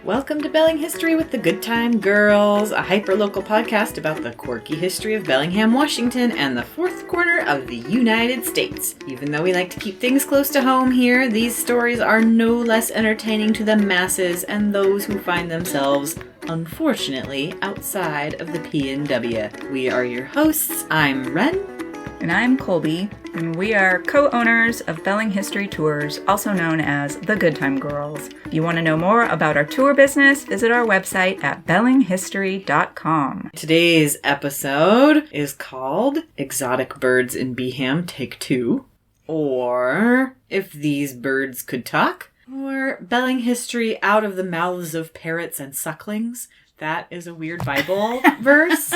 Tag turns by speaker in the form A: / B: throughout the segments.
A: Welcome to Belling History with the Good Time Girls, a hyper-local podcast about the quirky history of Bellingham, Washington, and the fourth corner of the United States. Even though we like to keep things close to home here, these stories are no less entertaining to the masses and those who find themselves, unfortunately, outside of the PNW. We are your hosts. I'm Ren.
B: And I'm Colby, and we are co-owners of Belling History Tours, also known as the Good Time Girls. If you want to know more about our tour business, visit our website at bellinghistory.com.
A: Today's episode is called Exotic Birds in Beeham, Take 2, or If These Birds Could Talk, or Belling History Out of the Mouths of Parrots and Sucklings. That is a weird Bible verse.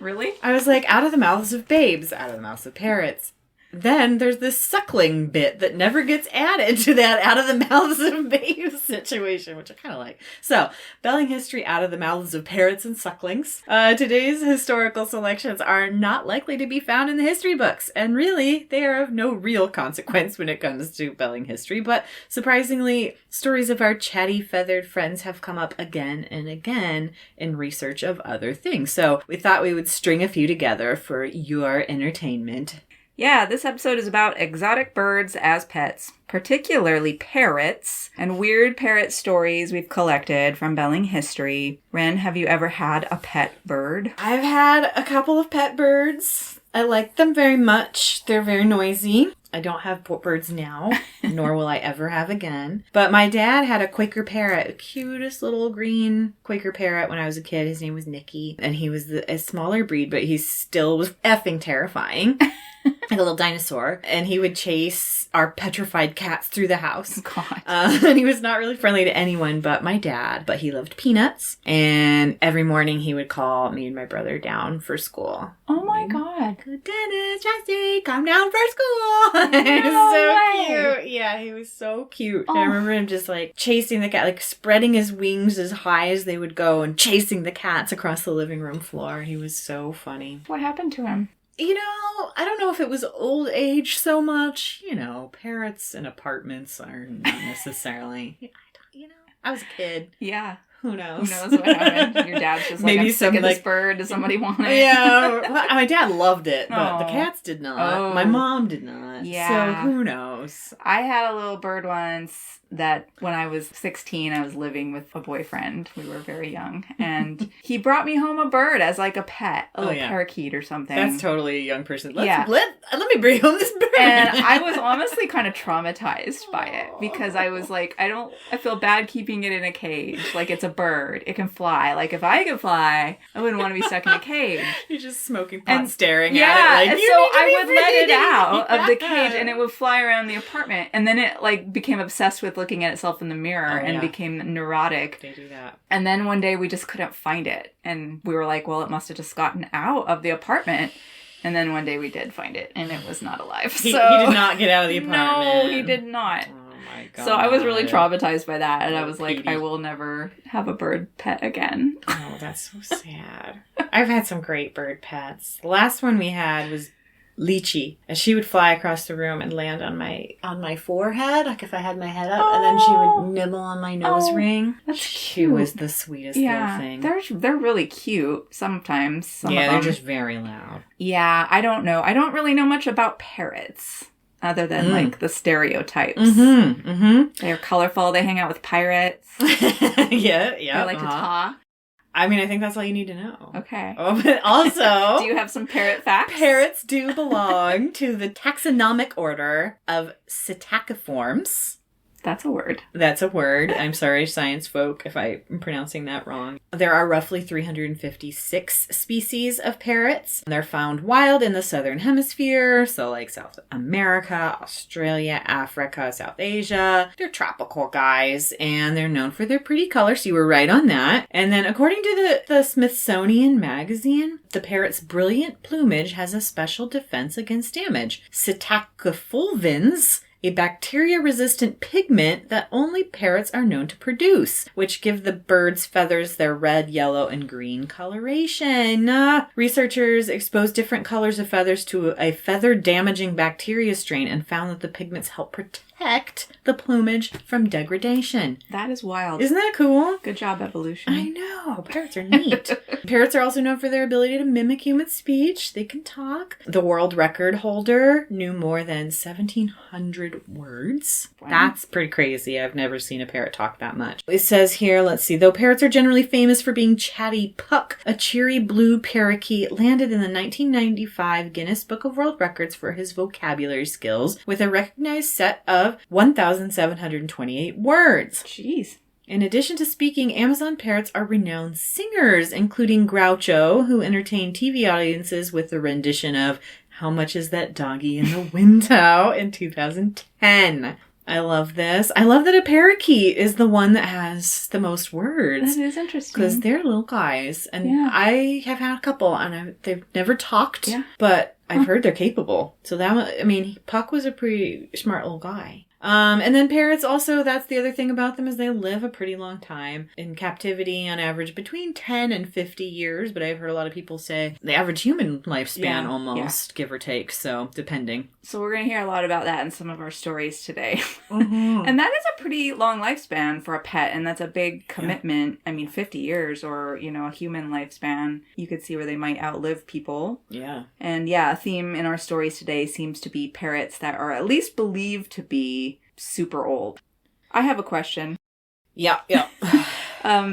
B: Really?
A: I was like, out of the mouths of babes, out of the mouths of parrots. Then there's this suckling bit that never gets added to that out of the mouths of babes situation, which I kind of like. So, Belling History Out of the Mouths of Parrots and Sucklings. Today's historical selections are not likely to be found in the history books, and really, they are of no real consequence when it comes to Belling history, but surprisingly, stories of our chatty feathered friends have come up again and again in research of other things. So, we thought we would string a few together for your entertainment.
B: Yeah, this episode is about exotic birds as pets, particularly parrots, and weird parrot stories we've collected from Belling history. Ren, have you ever had a pet bird?
A: I've had a couple of pet birds. I like them very much. They're very noisy. I don't have birds now, nor will I ever have again. But my dad had a Quaker parrot, the cutest little green Quaker parrot when I was a kid. His name was Nicky, and he was a smaller breed, but he still was effing terrifying. Like a little dinosaur. And he would chase our petrified cats through the house.
B: God.
A: And he was not really friendly to anyone but my dad. But he loved peanuts. And every morning he would call me and my brother down for school.
B: Oh my God.
A: Dennis, Jesse, come down for school. He was so cute. Yeah, he was so cute. Oh. I remember him just like chasing the cat, like spreading his wings as high as they would go and chasing the cats across the living room floor. He was so funny.
B: What happened to him?
A: You know, I don't know if it was old age so much. You know, parrots in apartments are not necessarily, I was a kid.
B: Yeah.
A: Who knows?
B: Who knows what happened? Your dad's just like, maybe I'm sick of this bird. Does somebody want it?
A: Yeah. Well, my dad loved it, but the
B: Oh.
A: cats did not.
B: Oh.
A: My mom did not.
B: Yeah.
A: So who knows?
B: I had a little bird once that when I was 16, I was living with a boyfriend. We were very young. And he brought me home a bird as like a pet, a little parakeet or something.
A: That's totally a young person.
B: Yeah.
A: Let me bring home this bird.
B: And I was honestly kind of traumatized by it because I was like, I feel bad keeping it in a cage. Like, it's a bird. It can fly. Like, if I could fly, I wouldn't want to be stuck in a cage.
A: You're just smoking pot and staring
B: at
A: it. Like,
B: and so I would let it out of the cage and it would fly around the apartment. And then it like became obsessed with looking at itself in the mirror and became neurotic.
A: They do that.
B: And then one day we just couldn't find it. And we were like, well, it must have just gotten out of the apartment. And then one day we did find it, and it was not alive.
A: He did not get out of the apartment.
B: No, he did not.
A: Oh my God.
B: So I was really traumatized by that, and I was
A: Petey.
B: like, I will never have a bird pet again.
A: Oh, that's so sad. I've had some great bird pets. The last one we had was Lychee, and she would fly across the room and land on my forehead, like if I had my head up, and then she would nibble on my nose ring.
B: That's
A: She
B: cute.
A: was the sweetest little thing.
B: They're really cute sometimes. Some of
A: they're
B: them.
A: just very loud.
B: Yeah, I don't know. I don't really know much about parrots other than like the stereotypes.
A: Mm-hmm. Mm-hmm.
B: They're colorful. They hang out with pirates.
A: yeah.
B: They like to talk.
A: I mean, I think that's all you need to know.
B: Okay.
A: Oh, but also...
B: Do you have some parrot facts?
A: Parrots do belong to the taxonomic order of psittaciforms.
B: That's a word.
A: That's a word. I'm sorry, science folk, if I'm pronouncing that wrong. There are roughly 356 species of parrots. They're found wild in the southern hemisphere, so like South America, Australia, Africa, South Asia. They're tropical guys, and they're known for their pretty colors, so you were right on that. And then according to the Smithsonian Magazine, the parrot's brilliant plumage has a special defense against damage. Psittacifulvins a bacteria-resistant pigment that only parrots are known to produce, which give the bird's feathers their red, yellow, and green coloration. Researchers exposed different colors of feathers to a feather-damaging bacteria strain and found that the pigments help protect the plumage from degradation.
B: That is wild.
A: Isn't that cool?
B: Good job, evolution.
A: I know. Parrots are neat. Parrots are also known for their ability to mimic human speech. They can talk. The world record holder knew more than 1,700 words. Wow. That's pretty crazy. I've never seen a parrot talk that much. It says here, let's see, though parrots are generally famous for being chatty, Puck, a cheery blue parakeet, landed in the 1995 Guinness Book of World Records for his vocabulary skills with a recognized set of 1,728 words.
B: Jeez.
A: In addition to speaking, Amazon parrots are renowned singers, including Groucho, who entertained TV audiences with the rendition of How Much Is That Doggy in the Window in 2010. I love this. I love that a parakeet is the one that has the most words.
B: That is interesting.
A: Because they're little guys. And I have had a couple, and they've never talked, but I've heard they're capable. So Puck was a pretty smart little guy. And then parrots also, that's the other thing about them, is they live a pretty long time in captivity, on average between 10 and 50 years. But I've heard a lot of people say the average human lifespan almost, give or take. So depending.
B: So we're going to hear a lot about that in some of our stories today. Mm-hmm. And that is a pretty long lifespan for a pet. And that's a big commitment. I mean, 50 years or, a human lifespan, you could see where they might outlive people.
A: Yeah. And
B: a theme in our stories today seems to be parrots that are at least believed to be super old. I have a question.
A: Yeah.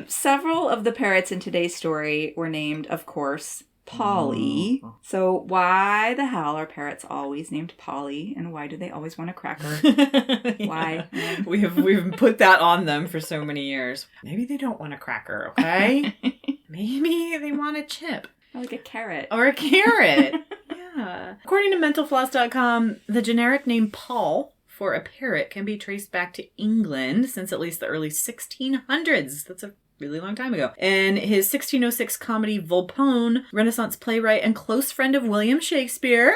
B: Several of the parrots in today's story were named, of course, Polly. So why the hell are parrots always named Polly, and why do they always want a cracker? Why?
A: We've put that on them for so many years. Maybe they don't want a cracker, okay? Maybe they want a chip.
B: Or like a carrot.
A: Or a carrot. Yeah. According to mentalfloss.com, the generic name Paul for a parrot can be traced back to England since at least the early 1600s. That's a really long time ago. In his 1606 comedy Volpone, Renaissance playwright and close friend of William Shakespeare,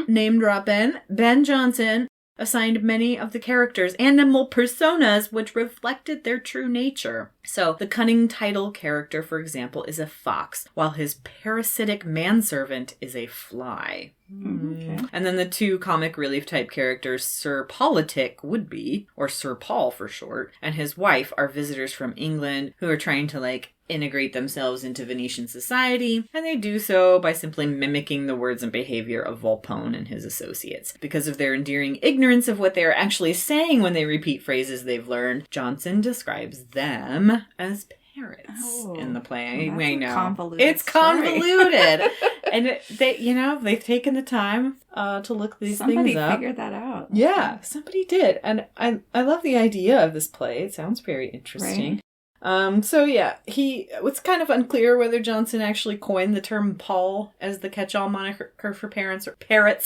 A: name dropping, Ben Jonson, assigned many of the characters animal personas which reflected their true nature. So the cunning title character, for example, is a fox, while his parasitic manservant is a fly. Okay. And then the two comic relief type characters, Sir Politic Would-Be, or Sir Paul for short, and his wife are visitors from England who are trying to integrate themselves into Venetian society, and they do so by simply mimicking the words and behavior of Volpone and his associates. Because of their endearing ignorance of what they are actually saying when they repeat phrases they've learned, Johnson describes them as parrots in the play.
B: Well,
A: know
B: convoluted
A: it's convoluted. And they've taken the time to look these things up.
B: Somebody figured that out.
A: Yeah, somebody did. And I love the idea of this play. It sounds very interesting. Right. It's kind of unclear whether Johnson actually coined the term Paul as the catch-all moniker for parrots,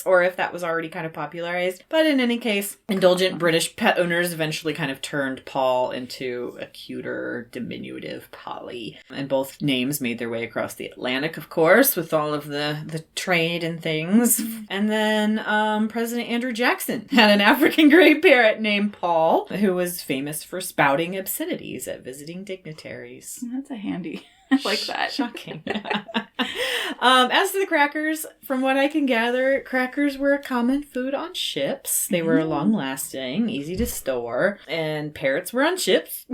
A: or if that was already kind of popularized. But in any case, indulgent British pet owners eventually kind of turned Paul into a cuter, diminutive Polly. And both names made their way across the Atlantic, of course, with all of the trade and things. And then President Andrew Jackson had an African gray parrot named Paul, who was famous for spouting obscenities at visiting dignitaries.
B: That's a handy. I like that.
A: Shocking. As to the crackers, from what I can gather, crackers were a common food on ships. They were long-lasting, easy to store, and parrots were on ships.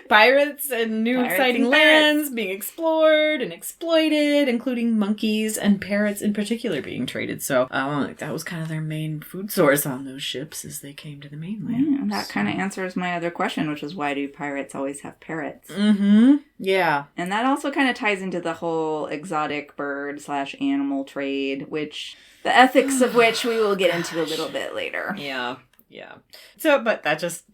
A: Pirates and new exciting lands being explored and exploited, including monkeys and parrots in particular being traded. So that was kind of their main food source on those ships as they came to the mainland.
B: Yeah, and that kind of answers my other question, which is why do pirates always have parrots?
A: Mm-hmm. Yeah.
B: And that also kind of ties into the whole exotic bird/animal trade, which the ethics of which we will get into a little bit later.
A: Yeah. So, but that just,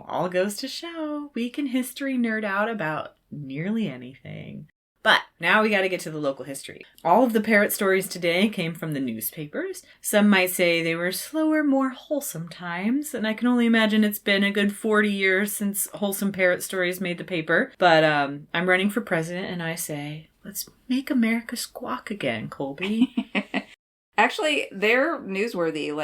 A: all goes to show we can history nerd out about nearly anything. But now we got to get to the local history. All of the parrot stories today came from the newspapers. Some might say they were slower, more wholesome times, and I can only imagine it's been a good 40 years since wholesome parrot stories made the paper. But I'm running for president, and I say, let's make America squawk again, Colby.
B: Actually, they're newsworthy,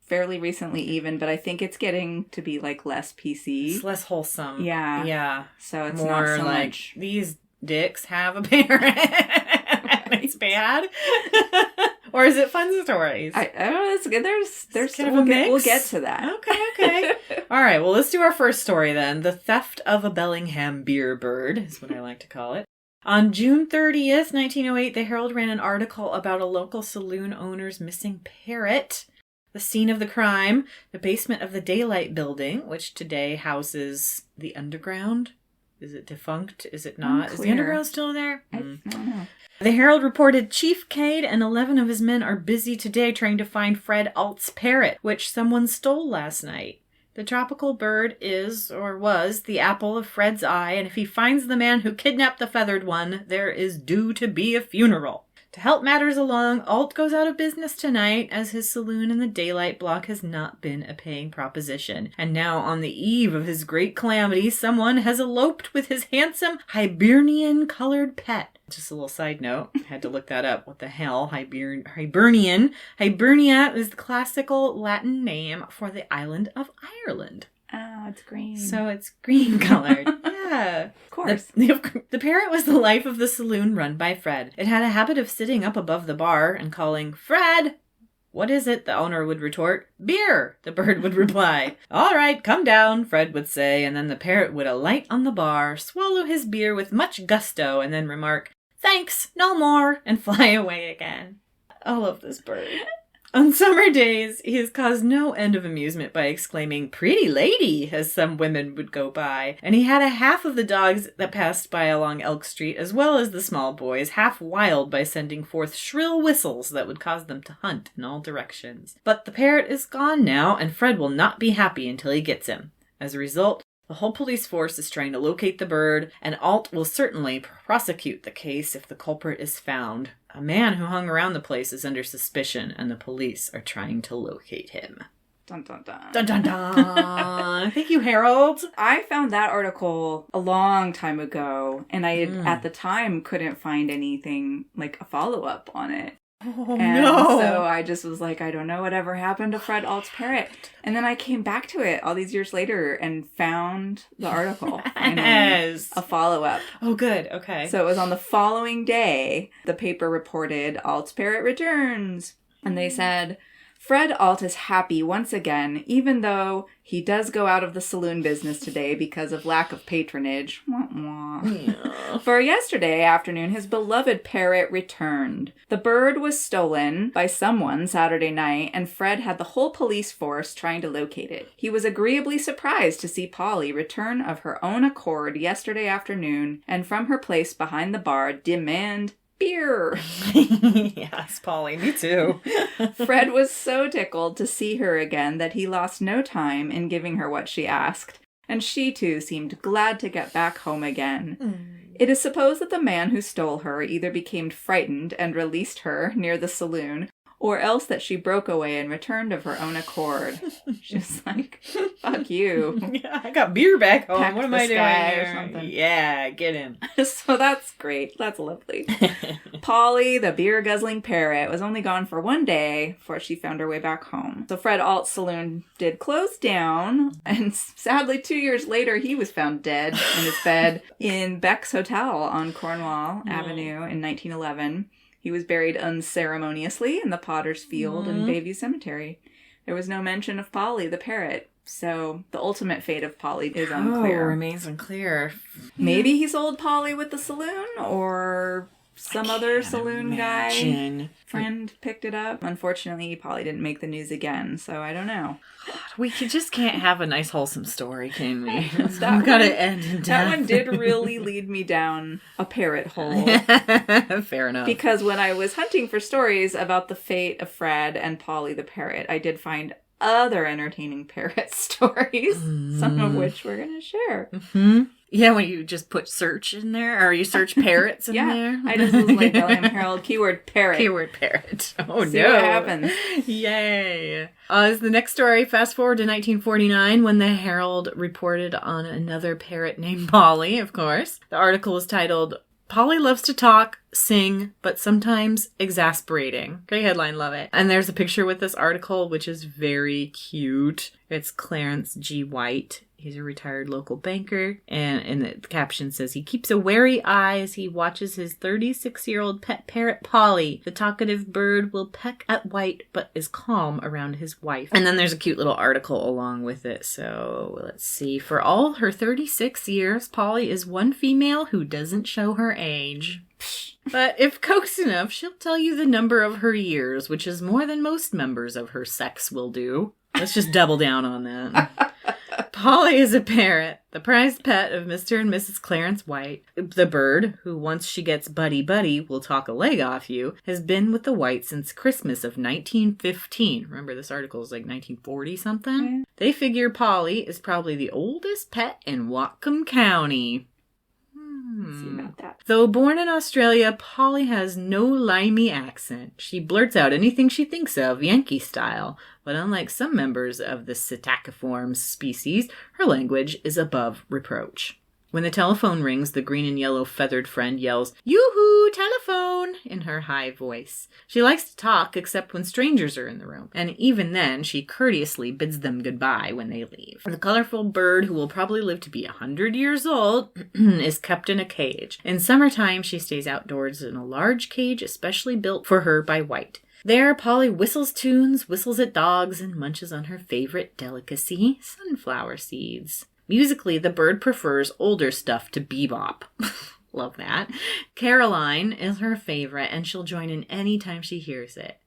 B: fairly recently even, but I think it's getting to be like less PC.
A: It's less wholesome.
B: Yeah.
A: Yeah.
B: So it's
A: more
B: not so
A: like,
B: much.
A: these dicks have a parent. It's bad. Or is it fun stories?
B: I don't know. There's
A: kind of a mix.
B: We'll get to that.
A: Okay. All right. Well, let's do our first story then. The theft of a Bellingham beer bird is what I like to call it. On June 30th, 1908, the Herald ran an article about a local saloon owner's missing parrot. The scene of the crime, the basement of the Daylight building, which today houses the Underground. Is it defunct? Is it not?
B: Unclear.
A: Is the Underground still there?
B: I don't know.
A: The Herald reported Chief Cade and 11 of his men are busy today trying to find Fred Alt's parrot, which someone stole last night. The tropical bird is, or was, the apple of Fred's eye, and if he finds the man who kidnapped the feathered one, there is due to be a funeral. To help matters along, Alt goes out of business tonight, as his saloon in the Daylight block has not been a paying proposition. And now, on the eve of his great calamity, someone has eloped with his handsome Hibernian-colored pet. Just a little side note, I had to look that up. What the hell? Hibernian. Hibernia is the classical Latin name for the island of Ireland.
B: Oh, it's green.
A: So it's green colored. Yeah.
B: Of course.
A: The parrot was the life of the saloon run by Fred. It had a habit of sitting up above the bar and calling, "Fred!" "What is it?" the owner would retort. "Beer," the bird would reply. "All right, come down," Fred would say, and then the parrot would alight on the bar, swallow his beer with much gusto, and then remark, "Thanks, no more," and fly away again. I love this bird. On summer days, he has caused no end of amusement by exclaiming, "Pretty lady," as some women would go by. And he had a half of the dogs that passed by along Elk Street, as well as the small boys, half wild by sending forth shrill whistles that would cause them to hunt in all directions. But the parrot is gone now, and Fred will not be happy until he gets him. As a result, the whole police force is trying to locate the bird, and Alt will certainly prosecute the case if the culprit is found. A man who hung around the place is under suspicion, and the police are trying to locate him.
B: Dun, dun, dun.
A: Dun, dun, dun. Thank you, Harold.
B: I found that article a long time ago, and I at the time couldn't find anything like a follow-up on it.
A: Oh,
B: and
A: no.
B: so I just was like, I don't know whatever happened to Fred Alt's parrot. And then I came back to it all these years later and found the article.
A: Yes.
B: A follow-up.
A: Oh, good. Okay.
B: So it was on the following day, the paper reported Alt's parrot returns. And they said, Fred Alt is happy once again, even though he does go out of the saloon business today because of lack of patronage. Wah, wah.
A: Yeah.
B: For yesterday afternoon, his beloved parrot returned. The bird was stolen by someone Saturday night, and Fred had the whole police force trying to locate it. He was agreeably surprised to see Polly return of her own accord yesterday afternoon, and from her place behind the bar demand beer.
A: Yes, Polly, me too.
B: Fred was so tickled to see her again that he lost no time in giving her what she asked, and she too seemed glad to get back home again. It is supposed that the man who stole her either became frightened and released her near the saloon, or else that she broke away and returned of her own accord. She's like, fuck you.
A: Yeah, I got beer back home.
B: Packed
A: what am
B: the
A: I doing
B: sky
A: here?
B: or something.
A: Yeah, get him.
B: So that's great. That's lovely. Polly, the beer-guzzling parrot, was only gone for one day before she found her way back home. So Fred Alt's saloon did close down, and sadly 2 years later he was found dead in his bed in Beck's Hotel on Cornwall Avenue in 1911. He was buried unceremoniously in the Potter's Field in Bayview Cemetery. There was no mention of Polly, the parrot. So the ultimate fate of Polly is unclear.
A: Remains unclear.
B: Maybe he sold Polly with the saloon, or some other saloon guy friend picked it up. Unfortunately, Polly didn't make the news again, so I don't know.
A: We just can't have a nice, wholesome story, can we? We've
B: That
A: got to end in death.
B: That one did really lead me down a parrot hole.
A: Fair enough.
B: Because when I was hunting for stories about the fate of Fred and Polly the parrot, I did find other entertaining parrot stories, some of which we're going to share.
A: Mm-hmm. Yeah, when you just put search in there, or you search parrots in there.
B: I just was like, Bellingham Herald, keyword parrot.
A: Keyword parrot. Oh,
B: See
A: no.
B: what happens.
A: Yay. Is the next story, fast forward to 1949, when the Herald reported on another parrot named Polly, of course. The article is titled, Polly loves to talk, sing, but sometimes exasperating. Great headline, love it. And there's a picture with this article, which is very cute. It's Clarence G. White. He's a retired local banker. And the caption says, he keeps a wary eye as he watches his 36-year-old pet parrot, Polly. The talkative bird will peck at White, but is calm around his wife. And then there's a cute little article along with it. So let's see. For all her 36 years, Polly is one female who doesn't show her age. But if coaxed enough, she'll tell you the number of her years, which is more than most members of her sex will do. Let's just double down on that. Polly is a parrot, the prized pet of Mr. and Mrs. Clarence White. The bird, who once she gets buddy-buddy will talk a leg off you, has been with the Whites since Christmas of 1915. Remember, this article is like 1940-something? Mm. They figure Polly is probably the oldest pet in Whatcom County.
B: See about that.
A: Though born in Australia, Polly has no limey accent. She blurts out anything she thinks of, Yankee style. But unlike some members of the psittaciform species, her language is above reproach. When the telephone rings, the green and yellow feathered friend yells, "Yoo-hoo, telephone!" in her high voice. She likes to talk, except when strangers are in the room. And even then, she courteously bids them goodbye when they leave. The colorful bird, who will probably live to be 100 years old, is kept in a cage. In summertime, she stays outdoors in a large cage especially built for her by White. There, Polly whistles tunes, whistles at dogs, and munches on her favorite delicacy, sunflower seeds. Musically, the bird prefers older stuff to bebop. Love that. Caroline is her favorite, and she'll join in any time she hears it.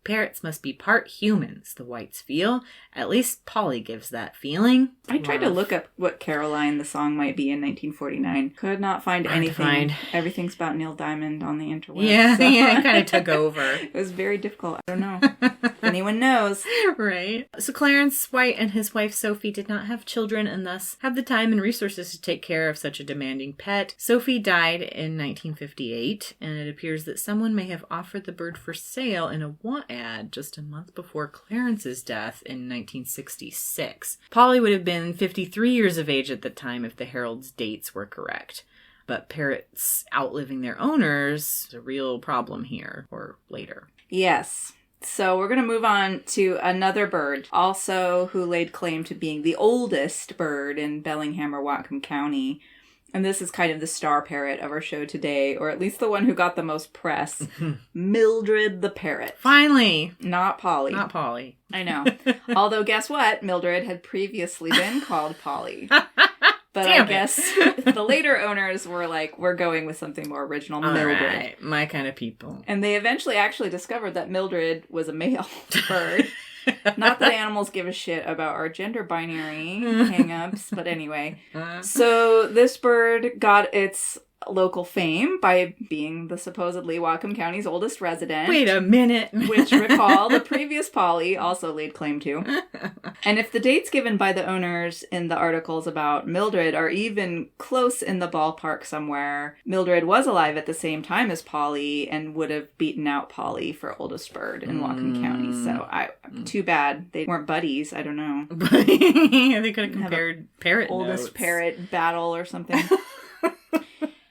A: Parrots must be part humans, the Whites feel. At least Polly gives that feeling.
B: I tried to look up what Caroline the song might be in 1949. Could not find anything. Everything's about Neil Diamond on the interwebs.
A: Yeah, so. Yeah, it kind of took over.
B: It was very difficult. I don't know. If anyone knows.
A: Right. So Clarence White and his wife Sophie did not have children and thus have the time and resources to take care of such a demanding pet. Sophie died in 1958, and it appears that someone may have offered the bird for sale in a want ad just a month before Clarence's death in 1966. Polly would have been 53 years of age at the time if the Herald's dates were correct. But parrots outliving their owners is a real problem here, or later.
B: Yes. So we're going to move on to another bird, also who laid claim to being the oldest bird in Bellingham or Whatcom County. And this is kind of the star parrot of our show today, or at least the one who got the most press. Mildred the parrot.
A: Finally!
B: Not Polly.
A: Not Polly.
B: I know. Although, guess what? Mildred had previously been called Polly. But I guess the later owners were like, we're going with something more original, Mildred.
A: Right. My kind of people.
B: And they eventually actually discovered that Mildred was a male bird. Not that animals give a shit about our gender binary hang-ups, but anyway. So this bird got its local fame by being the supposedly Whatcom County's oldest resident.
A: Wait a minute.
B: Which, recall, the previous Polly also laid claim to. And if the dates given by the owners in the articles about Mildred are even close in the ballpark somewhere, Mildred was alive at the same time as Polly and would have beaten out Polly for oldest bird in Whatcom County. So, too bad they weren't buddies. I don't know.
A: They could have compared parrot
B: oldest
A: notes.
B: Parrot battle or something.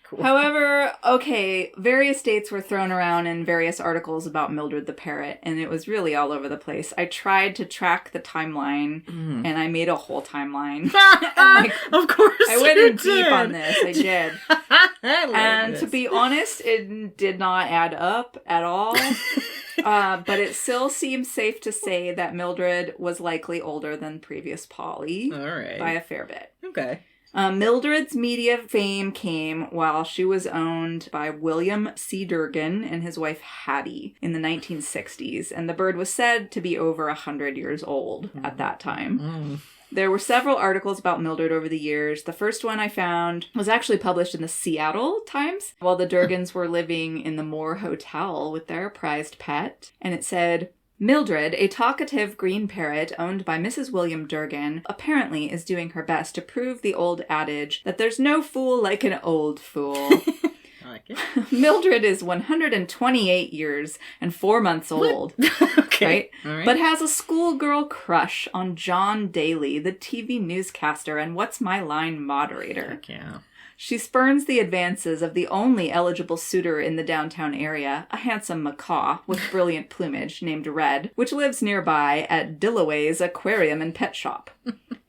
B: Cool. However, okay, various dates were thrown around in various articles about Mildred the parrot, and it was really all over the place. I tried to track the timeline, and I made a whole timeline.
A: Of course
B: I went in deep on this. I did. And to be honest, it did not add up at all. But it still seems safe to say that Mildred was likely older than previous Polly.
A: All right.
B: By a fair bit.
A: Okay.
B: Mildred's media fame came while she was owned by William C. Durgan and his wife Hattie in the 1960s, and the bird was said to be over 100 years old at that time. There were several articles about Mildred over the years. The first one I found was actually published in the Seattle Times while the Durgans were living in the Moore Hotel with their prized pet, and it said, Mildred, a talkative green parrot owned by Mrs. William Durgan, apparently is doing her best to prove the old adage that there's no fool like an old fool.
A: I like it.
B: Mildred is 128 years and 4 months old.
A: Okay.
B: Right?
A: All right?
B: But has a schoolgirl crush on John Daly, the TV newscaster and What's My Line moderator.
A: Heck yeah.
B: She spurns the advances of the only eligible suitor in the downtown area, a handsome macaw with brilliant plumage named Red, which lives nearby at Dillaway's Aquarium and Pet Shop.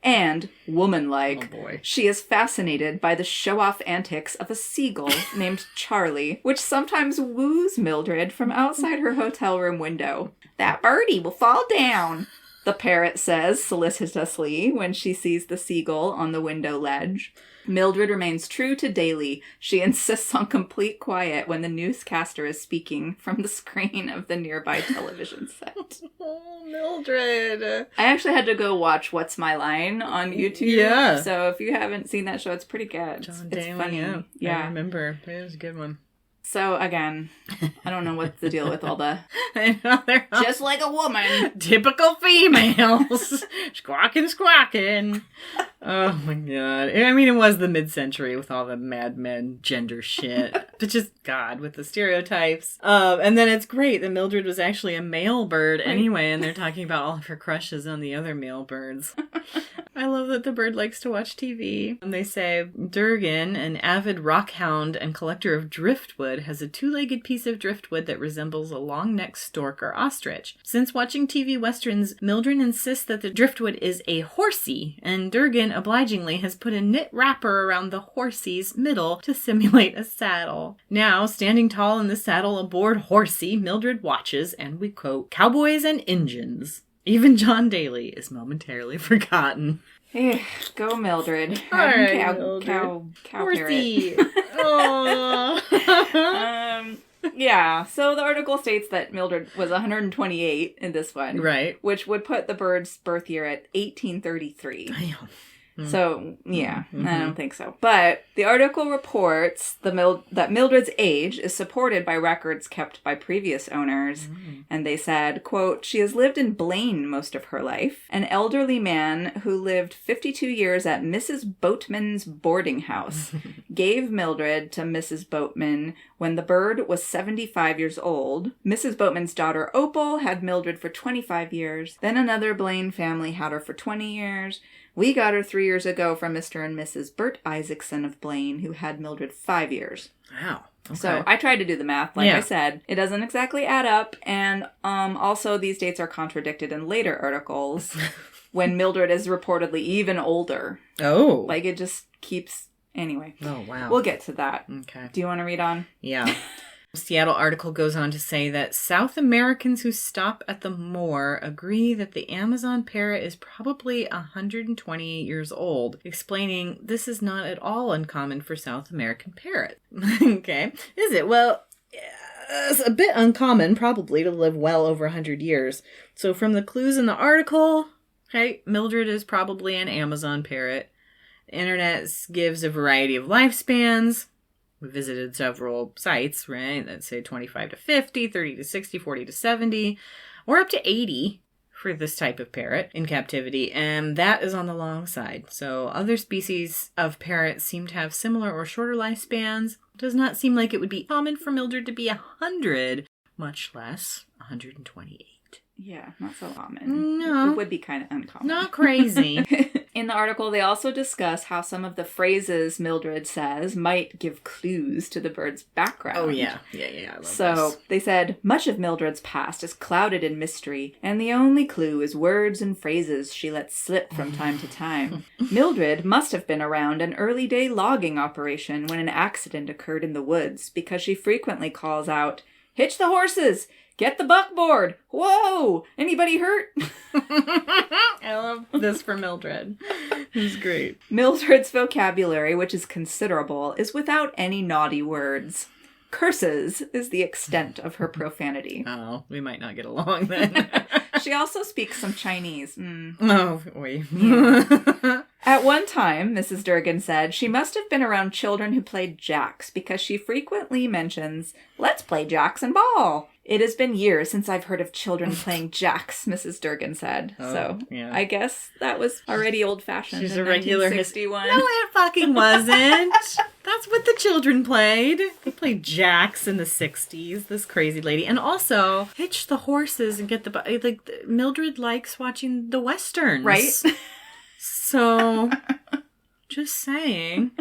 B: And, woman-like, she is fascinated by the show-off antics of a seagull named Charlie, which sometimes woos Mildred from outside her hotel room window. "That birdie will fall down," the parrot says solicitously when she sees the seagull on the window ledge. Mildred remains true to Daly. She insists on complete quiet when the newscaster is speaking from the screen of the nearby television set.
A: Oh, Mildred.
B: I actually had to go watch What's My Line on YouTube.
A: Yeah.
B: So if you haven't seen that show, it's pretty good.
A: John
B: it's
A: Daly,
B: funny.
A: Yeah. I remember. It was a good one.
B: So, again, I don't know what's the deal with all the...
A: I know, they're all
B: just like a woman.
A: typical females. Squawking. Oh, my God. I mean, it was the mid-century with all the Mad Men gender shit. But just, God, with the stereotypes. And then it's great that Mildred was actually a male bird anyway, and they're talking about all of her crushes on the other male birds. I love that the bird likes to watch TV. And they say, Durgan, an avid rockhound and collector of driftwood, has a two-legged piece of driftwood that resembles a long-necked stork or ostrich. Since watching TV westerns, Mildred insists that the driftwood is a horsey, and Durgan obligingly has put a knit wrapper around the horsey's middle to simulate a saddle. Now, standing tall in the saddle aboard Horsey, Mildred watches, and we quote, "Cowboys and Injuns." Even John Daly is momentarily forgotten.
B: Go Mildred.
A: All right,
B: cow
A: Horsey.
B: Parrot. Yeah, so the article states that Mildred was 128 in this one.
A: Right.
B: Which would put the bird's birth year at 1833.
A: Damn.
B: So, yeah, I don't think so. But the article reports that Mildred's age is supported by records kept by previous owners. And they said, quote, "She has lived in Blaine most of her life. An elderly man who lived 52 years at Mrs. Boatman's boarding house gave Mildred to Mrs. Boatman when the bird was 75 years old. Mrs. Boatman's daughter Opal had Mildred for 25 years. Then another Blaine family had her for 20 years. We got her 3 years ago from Mr. and Mrs. Bert Isaacson of Blaine, who had Mildred 5 years.
A: Wow. Okay.
B: So I tried to do the math. Like I said, it doesn't exactly add up. And also these dates are contradicted in later articles when Mildred is reportedly even older.
A: Oh.
B: Like it just keeps... Anyway.
A: Oh, wow.
B: We'll get to that.
A: Okay.
B: Do you want to read on?
A: Yeah. Seattle article goes on to say that South Americans who stop at the moor agree that the Amazon parrot is probably 128 years old, explaining this is not at all uncommon for South American parrots. Okay. Is it? Well, it's a bit uncommon, probably, to live well over 100 years. So from the clues in the article, okay, Mildred is probably an Amazon parrot. The internet gives a variety of lifespans. We visited several sites, right, that say 25 to 50, 30 to 60, 40 to 70, or up to 80 for this type of parrot in captivity, and that is on the long side. So other species of parrots seem to have similar or shorter lifespans. It does not seem like it would be common for Mildred to be 100, much less 128.
B: Yeah, not so common.
A: No.
B: It would be kind of uncommon.
A: Not crazy.
B: In the article, they also discuss how some of the phrases Mildred says might give clues to the bird's background.
A: Oh, yeah. Yeah, I love
B: So,
A: this.
B: they said, much of Mildred's past is clouded in mystery, and the only clue is words and phrases she lets slip from time to time. Mildred must have been around an early day logging operation when an accident occurred in the woods, because she frequently calls out, "Hitch the horses! Get the buckboard! Whoa! Anybody hurt?"
A: I love this for Mildred. It's great.
B: Mildred's vocabulary, which is considerable, is without any naughty words. Curses is the extent of her profanity.
A: Oh, we might not get along then.
B: She also speaks some Chinese.
A: Oh, wait.
B: At one time, Mrs. Durgan said, she must have been around children who played jacks because she frequently mentions, "Let's play jacks and ball." "It has been years since I've heard of children playing jacks," Mrs. Durgan said.
A: Yeah.
B: I guess that was already old-fashioned.
A: She's
B: in
A: a regular
B: 1961.
A: No, it fucking wasn't. That's what the children played. They played jacks in the 60s. This crazy lady. And also, hitch the horses and get the... Like, Mildred likes watching the Westerns.
B: Right?
A: So, just saying.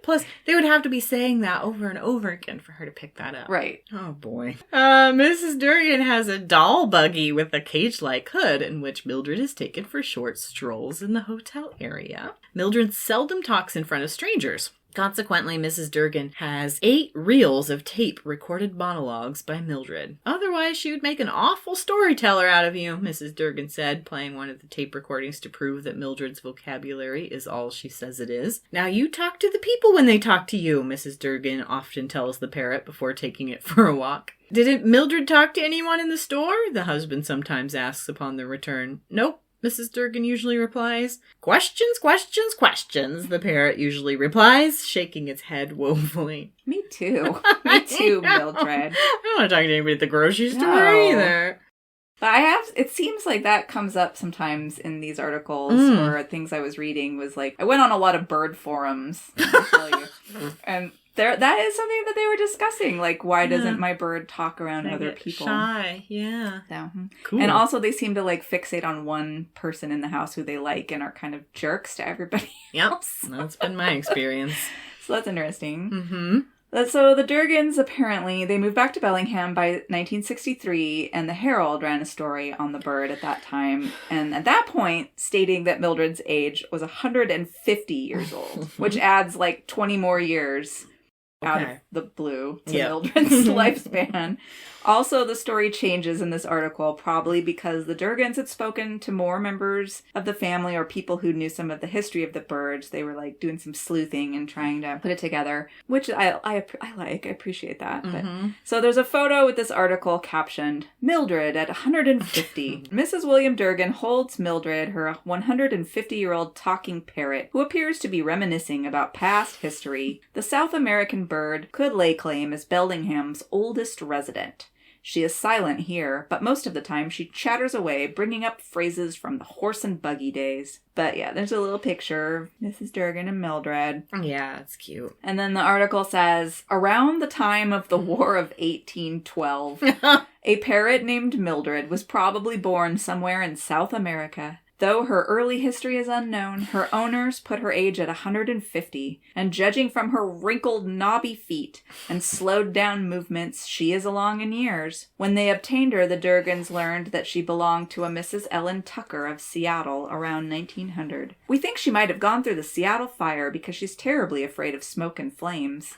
A: Plus, they would have to be saying that over and over again for her to pick that up.
B: Right.
A: Oh, boy. Mrs. Durgan has a doll buggy with a cage-like hood in which Mildred is taken for short strolls in the hotel area. Mildred seldom talks in front of strangers. Consequently, Mrs. Durgan has 8 reels of tape recorded monologues by Mildred. Otherwise, she would make an awful storyteller out of you, Mrs. Durgan said, playing one of the tape recordings to prove that Mildred's vocabulary is all she says it is. Now you talk to the people when they talk to you, Mrs. Durgan often tells the parrot before taking it for a walk. Didn't Mildred talk to anyone in the store? The husband sometimes asks upon their return. Nope. Mrs. Durgan usually replies. Questions, questions, questions, the parrot usually replies, shaking its head woefully.
B: Me too. Me too, Mildred.
A: I don't want to talk to anybody at the grocery store either.
B: But it seems like that comes up sometimes in these articles or things I was reading was like, I went on a lot of bird forums, I'll tell you. And that is something that they were discussing. Like, why doesn't my bird talk around other people?
A: Shy, yeah.
B: So,
A: cool.
B: And also they seem to like fixate on one person in the house who they like and are kind of jerks to everybody else.
A: That's been my experience.
B: So that's interesting.
A: Mm-hmm.
B: So the Durgans, apparently, they moved back to Bellingham by 1963, and the Herald ran a story on the bird at that time, and at that point, stating that Mildred's age was 150 years old, which adds like 20 more years out of the blue to Mildred's lifespan. Also, the story changes in this article, probably because the Durgans had spoken to more members of the family or people who knew some of the history of the birds. They were like doing some sleuthing and trying to put it together, which I like. I appreciate that.
A: Mm-hmm.
B: But, so there's a photo with this article captioned, Mildred at 150. Mrs. William Durgan holds Mildred, her 150-year-old talking parrot, who appears to be reminiscing about past history. The South American bird could lay claim as Bellingham's oldest resident. She is silent here, but most of the time she chatters away, bringing up phrases from the horse and buggy days. But yeah, there's a little picture of Mrs. Durgan and Mildred.
A: Yeah, it's cute.
B: And then the article says, around the time of the War of 1812, a parrot named Mildred was probably born somewhere in South America. Though her early history is unknown, her owners put her age at 150, and judging from her wrinkled, knobby feet and slowed down movements, she is along in years. When they obtained her, the Durgans learned that she belonged to a Mrs. Ellen Tucker of Seattle around 1900. We think she might have gone through the Seattle fire because she's terribly afraid of smoke and flames.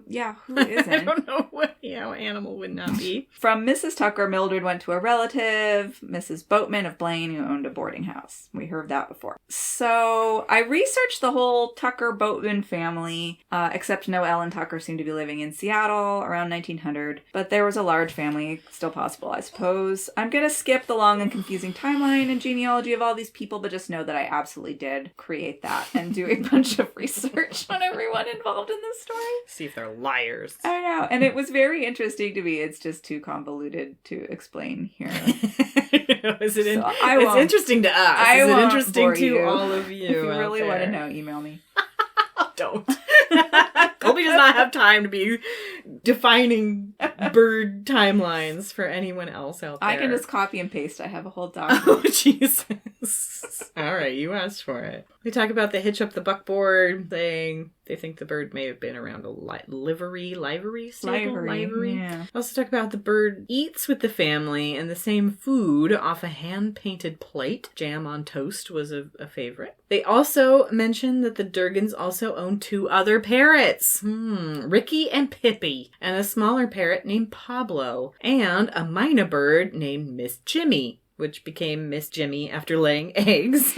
B: Yeah, who isn't?
A: I don't know what animal would not be.
B: From Mrs. Tucker, Mildred went to a relative, Mrs. Boatman of Blaine, who owned a boarding house. We heard that before. So I researched the whole Tucker-Boatman family, except no Ellen Tucker seemed to be living in Seattle around 1900, but there was a large family, still possible, I suppose. I'm going to skip the long and confusing timeline and genealogy of all these people, but just know that I absolutely did create that and do a bunch of research on everyone involved in this story.
A: See if they're liars.
B: I know, and it was very interesting to me. It's just too convoluted to explain here.
A: It's interesting to us. Is it interesting to all of you?
B: If you really want to know, email me.
A: Don't. Colby does not have time to be defining bird timelines for anyone else out there.
B: I can just copy and paste. I have a whole document.
A: Oh, Jesus. All right, you asked for it. We talk about the hitch up the buckboard thing. They think the bird may have been around a livery. Yeah. Also talk about the bird eats with the family and the same food off a hand-painted plate. Jam on toast was a favorite. They also mention that the Durgans also own 2 other parrots. Ricky and Pippi. And a smaller parrot named Pablo. And a mynah bird named Miss Jimmy, which became Miss Jimmy after laying eggs.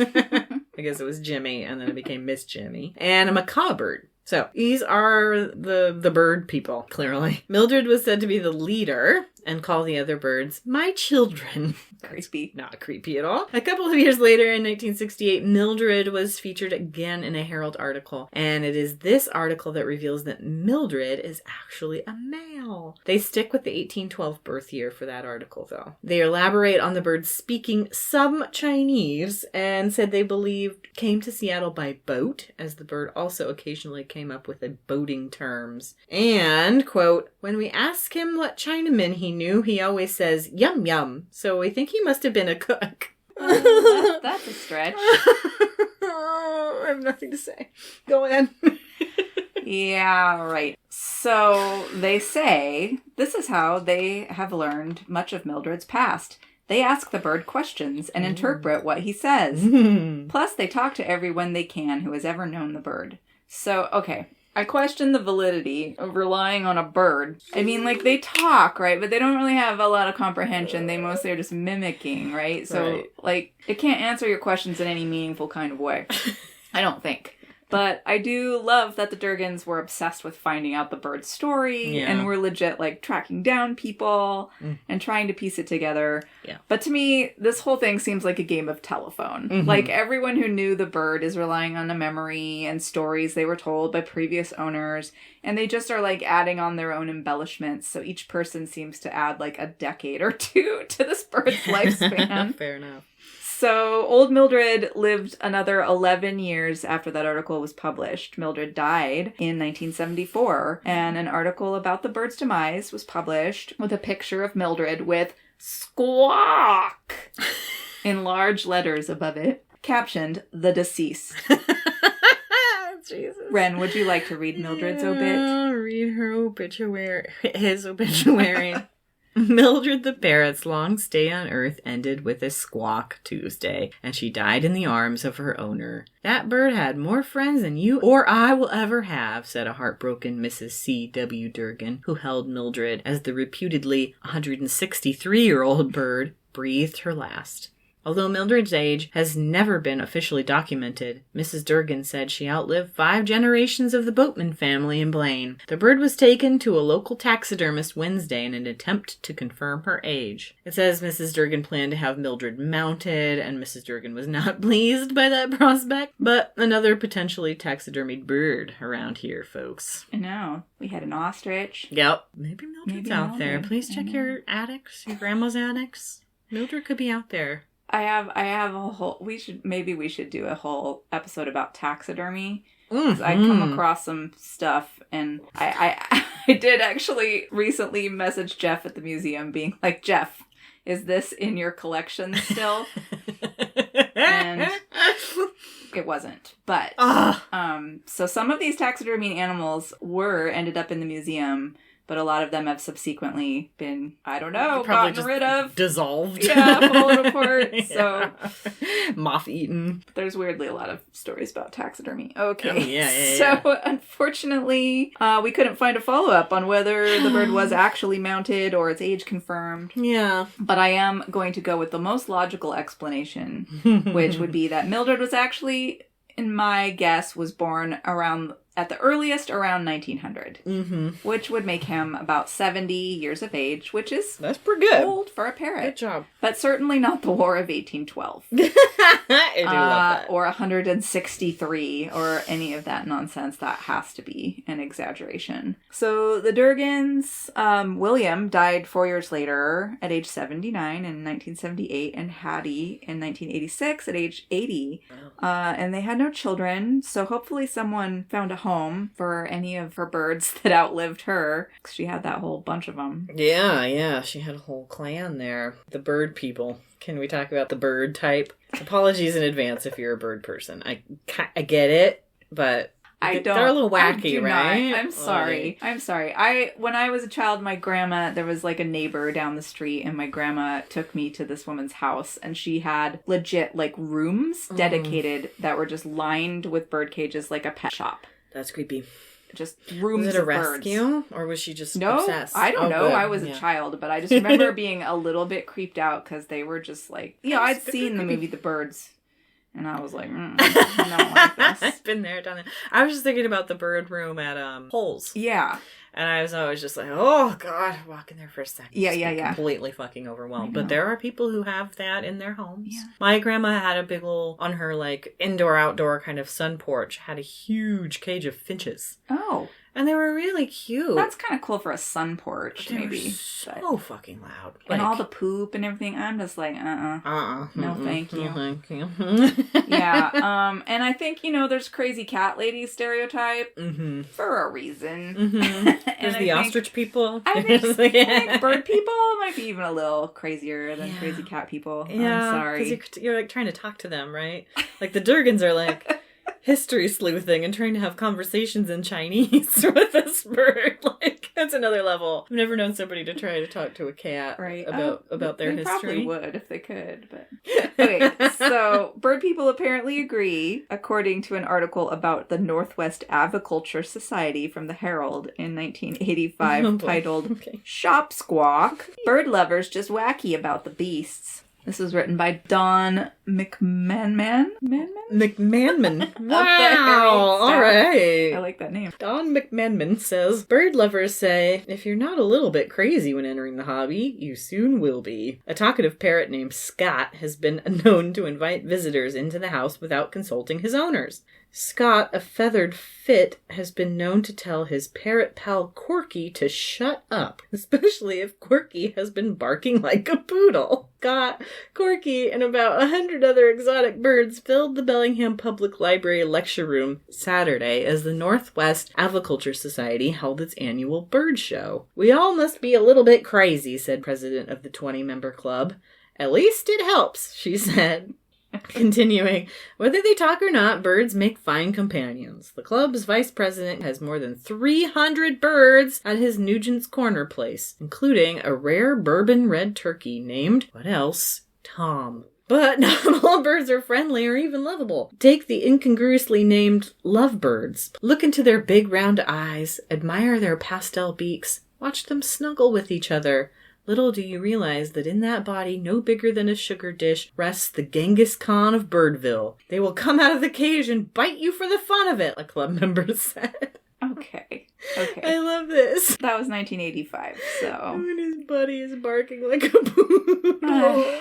A: I guess it was Jimmy, and then it became Miss Jimmy. And a macaw bird. So, these are the bird people, clearly. Mildred was said to be the leader and call the other birds my children.
B: Creepy.
A: Not creepy at all. A couple of years later, in 1968, Mildred was featured again in a Herald article. And it is this article that reveals that Mildred is actually a male. They stick with the 1812 birth year for that article, though. They elaborate on the bird speaking some Chinese and said they believed came to Seattle by boat, as the bird also occasionally came up with boating terms. And, quote, when we ask him what Chinaman he knew, he always says, yum yum. So we think he must have been a cook.
B: That's a stretch.
A: I have nothing to say. Go ahead.
B: Yeah, right. So they say this is how they have learned much of Mildred's past. They ask the bird questions and interpret what he says. Plus, they talk to everyone they can who has ever known the bird. So, okay. I question the validity of relying on a bird. I mean, like, they talk, right? But they don't really have a lot of comprehension. They mostly are just mimicking, right? So, like, it can't answer your questions in any meaningful kind of way. I don't think. But I do love that the Durgans were obsessed with finding out the bird's story and were legit, like, tracking down people and trying to piece it together. Yeah. But to me, this whole thing seems like a game of telephone. Mm-hmm. Like, everyone who knew the bird is relying on a memory and stories they were told by previous owners. And they just are, like, adding on their own embellishments. So each person seems to add, like, a decade or two to this bird's lifespan.
A: Fair enough.
B: So, old Mildred lived another 11 years after that article was published. Mildred died in 1974, and an article about the bird's demise was published with a picture of Mildred with Squawk in large letters above it, captioned, "The Deceased." Jesus. Ren, would you like to read Mildred's obit?
A: I'll read her obituary. His obituary. Mildred the parrot's long stay on Earth ended with a squawk Tuesday, and she died in the arms of her owner. That bird had more friends than you or I will ever have, said a heartbroken Mrs. C.W. Durgan, who held Mildred as the reputedly 163-year-old bird breathed her last. Although Mildred's age has never been officially documented, Mrs. Durgan said she outlived 5 generations of the Boatman family in Blaine. The bird was taken to a local taxidermist Wednesday in an attempt to confirm her age. It says Mrs. Durgan planned to have Mildred mounted, and Mrs. Durgan was not pleased by that prospect. But another potentially taxidermied bird around here, folks.
B: I know. We had an ostrich.
A: Yep. Maybe Mildred's out there. Please check your attics, your grandma's attics. Mildred could be out there.
B: I have a whole, we should do a whole episode about taxidermy. Mm-hmm. I come across some stuff, and I did actually recently message Jeff at the museum being like, Jeff, is this in your collection still? And it wasn't. But, so some of these taxidermy animals ended up in the museum, but a lot of them have subsequently been, I don't know, gotten rid of.
A: Dissolved.
B: Yeah, fallen apart. So
A: moth-eaten.
B: There's weirdly a lot of stories about taxidermy. Okay.
A: Oh, yeah.
B: So, unfortunately, we couldn't find a follow-up on whether the bird was actually mounted or its age confirmed. Yeah. But I am going to go with the most logical explanation, which would be that Mildred was actually, in my guess, was born at the earliest around 1900, which would make him about 70 years of age, which is
A: that's pretty good.
B: Old for a parrot.
A: Good job.
B: But certainly not the War of 1812.
A: I do love that.
B: Or 163, or any of that nonsense. That has to be an exaggeration. So the Durgans, William died 4 years later at age 79 in 1978, and Hattie in 1986 at age 80. And they had no children, so hopefully someone found a home for any of her birds that outlived her. She had that whole bunch of them.
A: Yeah. She had a whole clan there. The bird people. Can we talk about the bird type? Apologies in advance if you're a bird person. I get it, but they're a little wacky, right?
B: I'm sorry. When I was a child, my grandma, there was like a neighbor down the street, and my grandma took me to this woman's house, and she had legit like rooms dedicated that were just lined with bird cages, like a pet shop.
A: That's creepy.
B: Just rooms
A: was it a
B: of
A: rescue,
B: birds.
A: Or was she just obsessed?
B: I don't know. Good. I was a child, but I just remember being a little bit creeped out because they were just like, I'd seen the movie The Birds, and I was like, I don't like this.
A: I've been there, done it. I was just thinking about the bird room at Pollys.
B: Yeah.
A: And I was always just like, oh, God, walk in there for a second.
B: Yeah.
A: Completely fucking overwhelmed. But there are people who have that in their homes. Yeah. My grandma had a big little, on her, like, indoor-outdoor kind of sun porch, had a huge cage of finches.
B: Oh.
A: And they were really cute.
B: That's kind of cool for a sun porch, maybe.
A: So fucking loud.
B: And all the poop and everything. I'm just like, No, thank you.
A: No, thank you.
B: Yeah. And I think, there's crazy cat lady stereotype for a reason.
A: There's the ostrich people.
B: I think bird people might be even a little crazier than crazy cat people. Yeah, I'm sorry.
A: Because you're like trying to talk to them, right? Like the Durgans are like... history sleuthing and trying to have conversations in Chinese with this bird. Like, that's another level. I've never known somebody to try to talk to a cat about their history.
B: They probably would if they could, but... Okay, so bird people apparently agree, according to an article about the Northwest Aviculture Society from the Herald in 1985 titled Shop Squawk. Bird lovers just wacky about the beasts. This was written by Don McMahon.
A: Wow. All right.
B: I like that name.
A: Don McMahon says, bird lovers say, if you're not a little bit crazy when entering the hobby, you soon will be. A talkative parrot named Scott has been known to invite visitors into the house without consulting his owners. Scott, a feathered fit, has been known to tell his parrot pal Corky to shut up, especially if Corky has been barking like a poodle. Scott, Corky, and about 100 other exotic birds filled the Bellingham Public Library lecture room Saturday as the Northwest Aviculture Society held its annual bird show. We all must be a little bit crazy, said president of the 20-member club. At least it helps, she said. Continuing, whether they talk or not, birds make fine companions. The club's vice president has more than 300 birds at his Nugent's Corner place, including a rare bourbon red turkey named, what else? Tom. But not all birds are friendly or even lovable. Take the incongruously named lovebirds. Look into their big round eyes, admire their pastel beaks, watch them snuggle with each other. Little do you realize that in that body, no bigger than a sugar dish, rests the Genghis Khan of Birdville. They will come out of the cage and bite you for the fun of it, a club member said.
B: Okay.
A: I love this.
B: That was 1985, so...
A: When his buddy is barking like a poodle.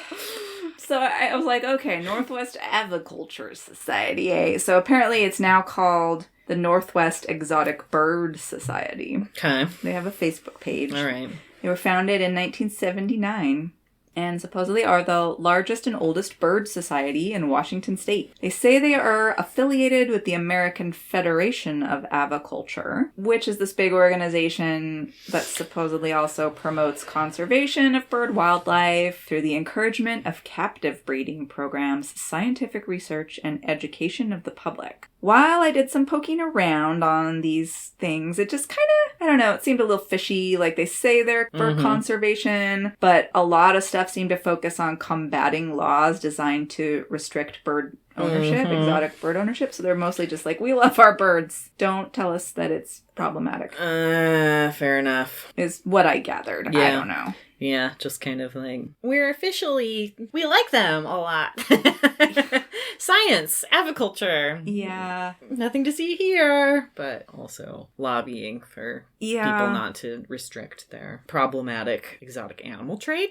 B: So I was like, okay, Northwest Aviculture Society, eh? So apparently it's now called the Northwest Exotic Bird Society.
A: Okay.
B: They have a Facebook page.
A: All right.
B: They were founded in 1979 and supposedly are the largest and oldest bird society in Washington state. They say they are affiliated with the American Federation of Aviculture, which is this big organization that supposedly also promotes conservation of bird wildlife through the encouragement of captive breeding programs, scientific research, and education of the public. While I did some poking around on these things, it just kind of, I don't know, it seemed a little fishy. Like, they say they're for conservation, but a lot of stuff seemed to focus on combating laws designed to restrict bird ownership, exotic bird ownership. So they're mostly just like, we love our birds. Don't tell us that it's problematic.
A: Fair enough.
B: Is what I gathered.
A: Yeah.
B: I don't know.
A: Yeah, just kind of like, we like them a lot. Science, aviculture.
B: Yeah.
A: Nothing to see here. But also lobbying for people not to restrict their problematic exotic animal trade.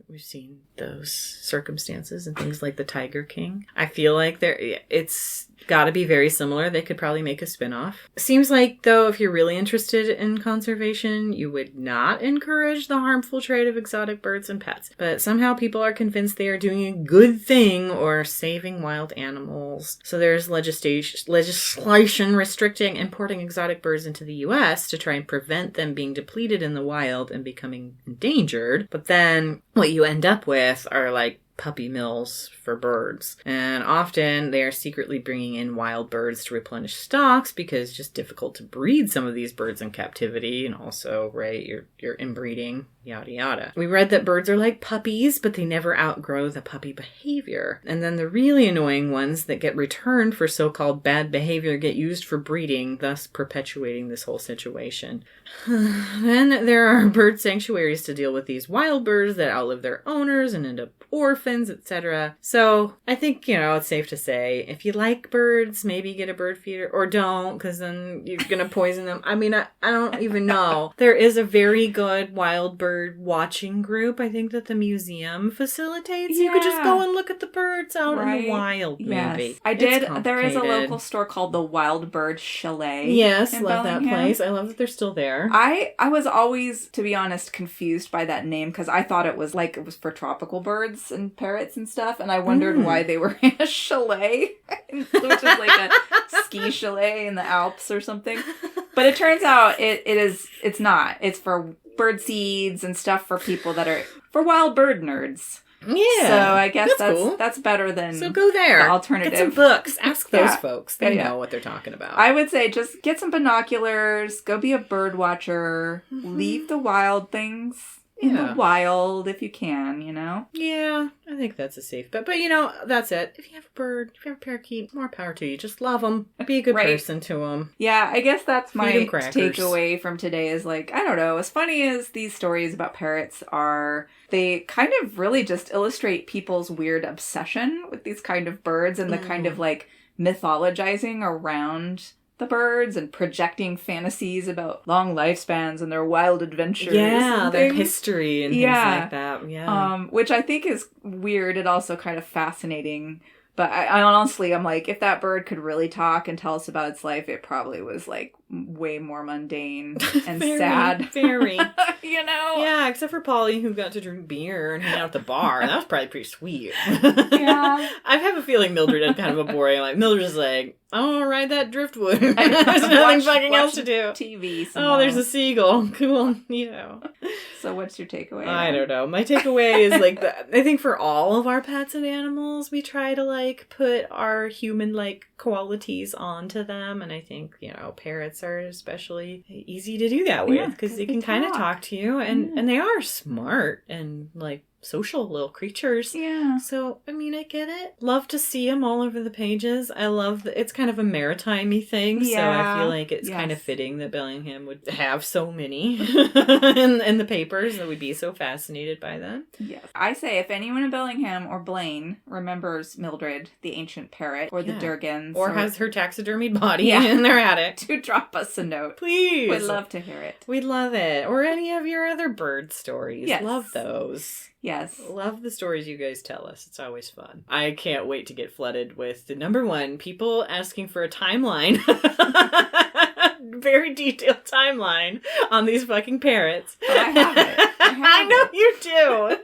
A: We've seen those circumstances and things like the Tiger King. I feel like it's got to be very similar. They could probably make a spin-off. Seems like, though, if you're really interested in conservation, you would not encourage the harmful trade of exotic birds and pets. But somehow people are convinced they are doing a good thing or saving wild animals. So there's legislation restricting importing exotic birds into the U.S. to try and prevent them being depleted in the wild and becoming endangered. But then what you end up with are like puppy mills for birds. And often they are secretly bringing in wild birds to replenish stocks because it's just difficult to breed some of these birds in captivity. And also, right, you're inbreeding, yada yada. We read that birds are like puppies, but they never outgrow the puppy behavior. And then the really annoying ones that get returned for so-called bad behavior get used for breeding, thus perpetuating this whole situation. Then there are bird sanctuaries to deal with these wild birds that outlive their owners and end up orphans, etc. So I think, it's safe to say, if you like birds, maybe get a bird feeder, or don't, because then you're going to poison them. I mean, I don't even know. There is a very good wild bird watching group, I think, that the museum facilitates.
B: Yeah.
A: You could just go and look at the birds out in the wild, maybe.
B: Yes. I did. There is a local store called the Wild Bird Chalet.
A: Yes,
B: Bellingham.
A: that place. I love that they're still there.
B: I was always, to be honest, confused by that name because I thought it was for tropical birds and parrots and stuff, and I wondered why they were in a chalet, which is like a ski chalet in the Alps or something. But it turns out it's not. It's for bird seeds and stuff for people that are, for wild bird nerds.
A: Yeah.
B: So I guess
A: cool.
B: that's better than
A: So go there.
B: the alternative.
A: Get some books. Ask those
B: Yeah.
A: folks. They
B: Yeah.
A: know what they're talking about.
B: I would say just get some binoculars, go be a bird watcher, leave the wild things in the wild if you can, you know?
A: Yeah, I think that's a safe bet. But, that's it. If you have a bird, if you have a parakeet, more power to you. Just love them. Be a good person to them.
B: Yeah, I guess that's my
A: 'em crackers.
B: takeaway from today is I don't know, as funny as these stories about parrots are, they kind of really just illustrate people's weird obsession with these kind of birds and the kind of mythologizing around the birds and projecting fantasies about long lifespans and their wild adventures.
A: Yeah,
B: and
A: their
B: things.
A: history and things like that. Yeah.
B: Which I think is weird and also kind of fascinating. But I honestly, I'm if that bird could really talk and tell us about its life, it probably was way more mundane and
A: very,
B: sad.
A: Very.
B: You know?
A: Yeah, except for Polly, who got to drink beer and hang out at the bar. That was probably pretty sweet.
B: Yeah.
A: I have a feeling Mildred had kind of a boring life. Mildred was like, oh, ride that driftwood. There's nothing fucking else to do.
B: TV.
A: There's a seagull. Cool.
B: So what's your takeaway?
A: I don't know. My takeaway is I think for all of our pets and animals, we try to put our human qualities onto them. And I think, parrots are especially easy to do that with because they can kind of talk to you and they are smart and social little creatures.
B: Yeah.
A: So, I get it. Love to see them all over the pages. I love that it's kind of a maritime-y thing. Yeah. So I feel it's kind of fitting that Bellingham would have so many in the papers that we'd be so fascinated by them.
B: Yes. I say if anyone in Bellingham or Blaine remembers Mildred, the ancient parrot, or the Durgans.
A: Or has her taxidermied body in their attic.
B: To drop us a note.
A: Please.
B: We'd love to hear it.
A: We'd love it. Or any of your other bird stories.
B: Yes.
A: Love those.
B: Yes.
A: Love the stories you guys tell us. It's always fun. I can't wait to get flooded with the number one, people asking for a timeline. Very detailed timeline on these fucking parrots.
B: Oh, I have it.
A: I know you do.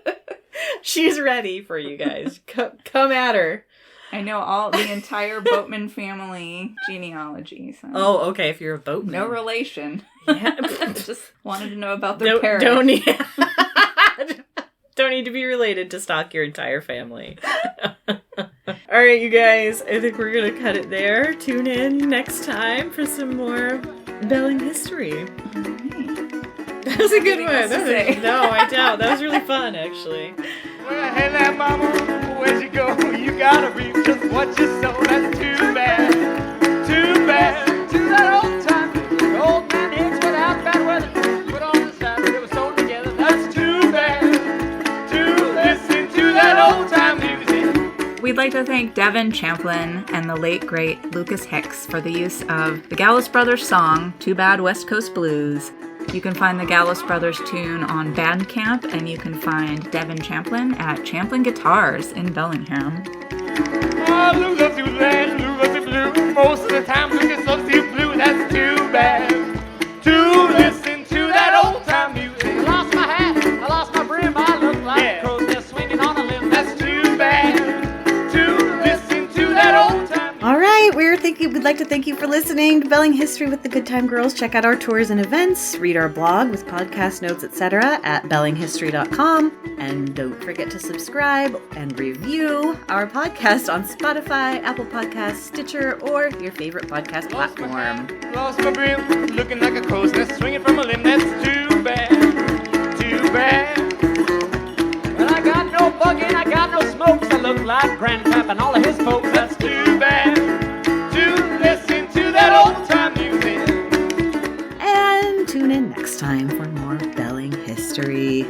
A: She's ready for you guys. Come at her.
B: I know the entire Boatman family genealogy. So.
A: Oh, okay. If you're a boatman.
B: No relation.
A: Yeah.
B: Just wanted to know about their parrot.
A: Don't need to be related to stalk your entire family. All right, you guys. I think we're going to cut it there. Tune in next time for some more Belling history. That was a good one. No, I doubt. That was really fun, actually.
C: Well, hey there, mama, where'd you go? You gotta reap just what you sow. That's too bad, too bad. To that old time, the old man hits without bad weather. Put on the side, they were sewn together. That's too bad. To listen to that old time music.
B: We'd like to thank Devin Champlin and the late, great Lucas Hicks for the use of the Gallus Brothers song, Too Bad West Coast Blues. You can find the Gallus Brothers tune on Bandcamp, and you can find Devin Champlin at Champlin Guitars in Bellingham.
C: Oh, Luke loves you red, Luke loves you blue. Most of the time, Lucas loves you blue. That's too bad. To listen to that old time music. I lost my hat, I lost my brim, I look like crows just swinging on a limb. That's too bad. To listen to that old time music.
A: All right, we'd like to thank you for listening to Belling History with the Good Time Girls. Check out our tours and events, read our blog with podcast notes, etc. at bellinghistory.com. And don't forget to subscribe and review our podcast on Spotify, Apple Podcasts, Stitcher, or your favorite podcast platform.
C: Lost my brim, looking like a crow's nest, swinging from a limb. That's too bad, too bad. Well, I got no bugging, I got no smokes. I look like Grandpap and all of his folks. That's too bad. To listen to that old time music.
A: And tune in next time for more Belling History.